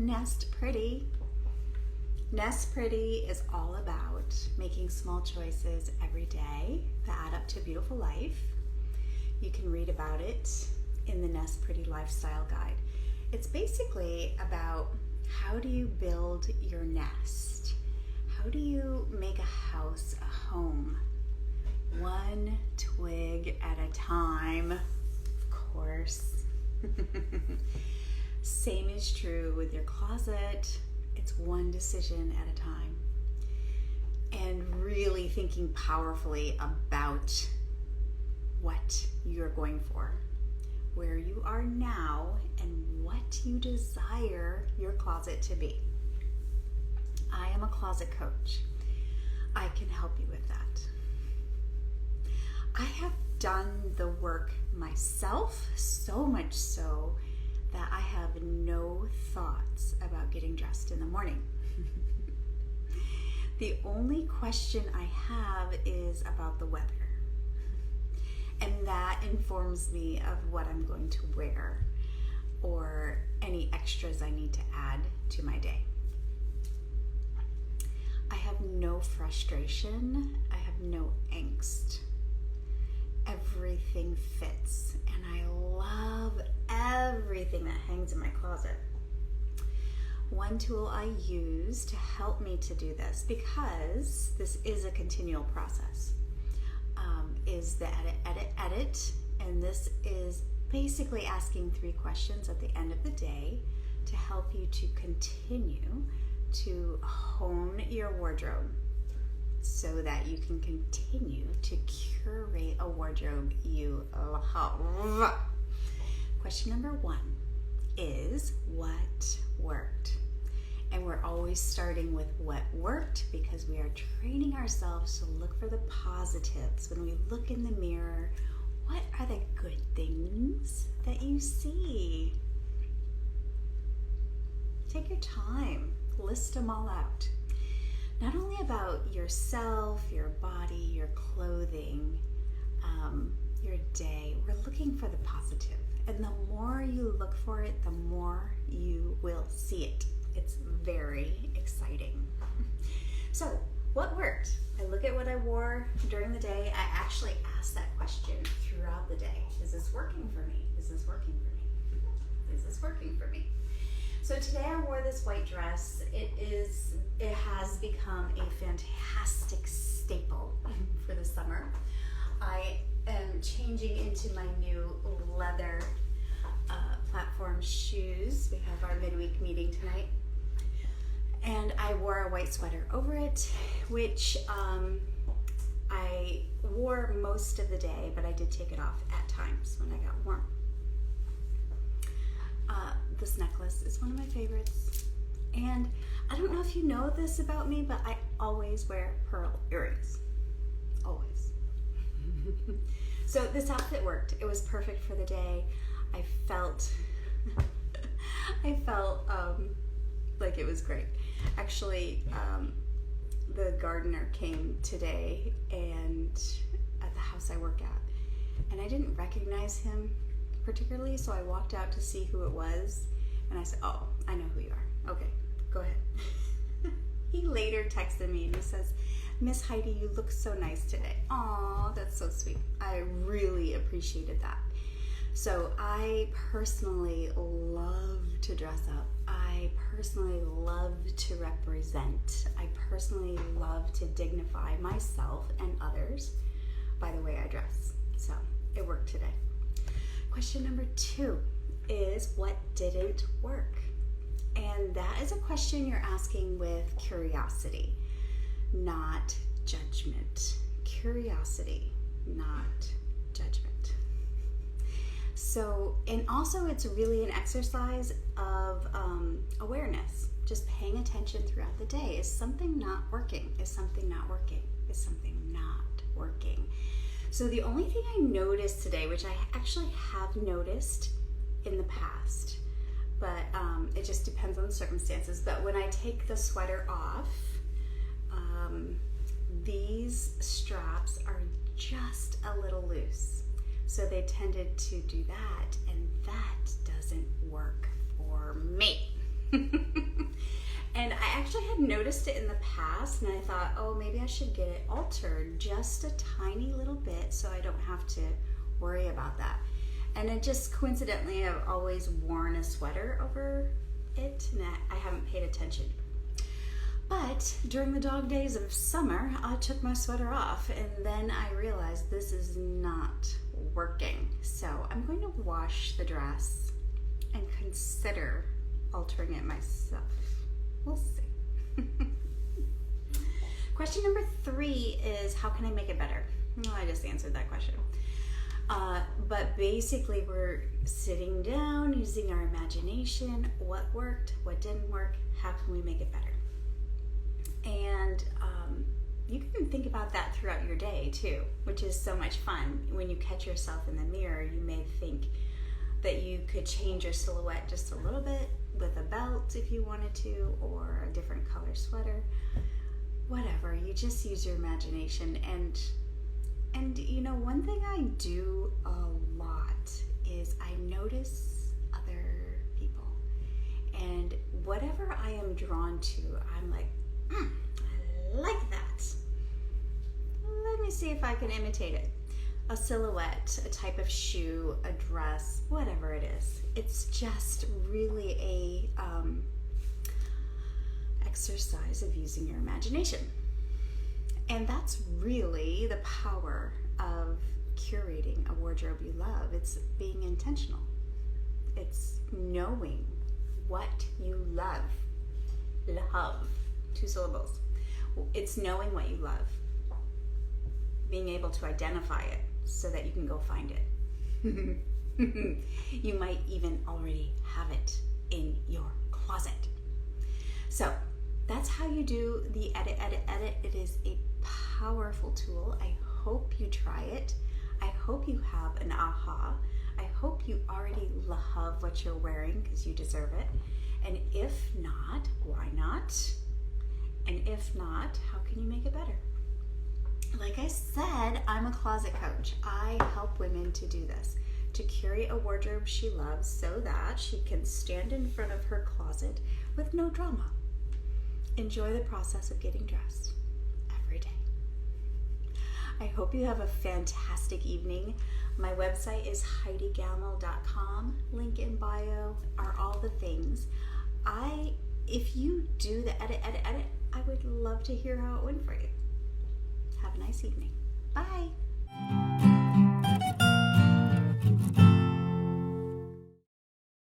Nest Pretty. Nest Pretty is all about making small choices every day that add up to a beautiful life. You can read about it in the Nest Pretty Lifestyle Guide. It's basically about how do you build your nest? How do you make a house a home? One twig at a time, of course. Same is true with your closet. It's one decision at a time. And really thinking powerfully about what you're going for, where you are now, and what you desire your closet to be. I am a closet coach. I can help you with that. I have done the work myself, so much so that I have no thoughts about getting dressed in the morning. The only question I have is about the weather. And that informs me of what I'm going to wear or any extras I need to add to my day. I have no frustration. I have no angst. Everything fits, and I love everything that hangs in my closet. One tool I use to help me to do this, because this is a continual process, is the edit, and this is basically asking 3 questions at the end of the day to help you to continue to hone your wardrobe so that you can continue to curate a wardrobe you love. Question number 1 is what worked? And we're always starting with what worked because we are training ourselves to look for the positives. When we look in the mirror, what are the good things that you see? Take your time, list them all out. Not only about yourself, your body, your clothing, your day. We're looking for the positive. And the more you look for it, the more you will see it. It's very exciting. So, what worked? I look at what I wore during the day. I actually ask that question throughout the day. Is this working for me? Is this working for me? Is this working for me? So today I wore this white dress. It has become a fantastic staple for the summer. I am changing into my new leather platform shoes. We have our midweek meeting tonight. And I wore a white sweater over it, which I wore most of the day, but I did take it off at times when I got warm. This necklace is one of my favorites. And I don't know if you know this about me, but I always wear pearl earrings. Always. So this outfit worked. It was perfect for the day. I felt like it was great. Actually, the gardener came today and at the house I work at, and I didn't recognize him particularly, so I walked out to see who it was, and I said, "Oh, I know who you are. Okay, go ahead." He later texted me and he says, "Miss Heidi, you look so nice today." Aw, that's so sweet. I really appreciated that. So I personally love to dress up. I personally love to represent. I personally love to dignify myself and others by the way I dress. So it worked today. Question number 2 is what didn't work? And that is a question you're asking with curiosity, not judgment. Curiosity, not judgment. So, and also it's really an exercise of awareness, just paying attention throughout the day. Is something not working? Is something not working? Is something not working? So the only thing I noticed today, which I actually have noticed in the past, but it just depends on the circumstances, but when I take the sweater off, these straps are just a little loose. So they tended to do that, and that doesn't work for me. And I actually had noticed it in the past, and I thought, oh, maybe I should get it altered just a tiny little bit so I don't have to worry about that. And it just coincidentally, I've always worn a sweater over it, and I haven't paid attention. But during the dog days of summer, I took my sweater off, and then I realized this is not working. So I'm going to wash the dress and consider altering it myself. We'll see. Question number 3 is, how can I make it better? Well, I just answered that question. But basically, we're sitting down, using our imagination. What worked? What didn't work? How can we make it better? And you can think about that throughout your day too, which is so much fun. When you catch yourself in the mirror, you may think that you could change your silhouette just a little bit with a belt if you wanted to, or a different color sweater. Whatever, you just use your imagination. And you know, one thing I do a lot is I notice other people, and whatever I am drawn to, I'm like, I like that. Let me see if I can imitate it. A silhouette, a type of shoe, a dress, whatever it is. It's just really a exercise of using your imagination. And that's really the power of curating a wardrobe you love. It's being intentional. It's knowing what you love. Love. 2 syllables. It's knowing what you love. Being able to identify it so that you can go find it. You might even already have it in your closet. So that's how you do the edit. It is a powerful tool. I hope you try it. I hope you have an aha. I hope you already love what you're wearing because you deserve it. And if not, why not? And if not, how can you make it better? Like I said, I'm a closet coach. I help women to do this, to curate a wardrobe she loves so that she can stand in front of her closet with no drama. Enjoy the process of getting dressed every day. I hope you have a fantastic evening. My website is HeidiGammill.com. Link in bio are all the things. If you do the edit, I would love to hear how it went for you. Have a nice evening. Bye.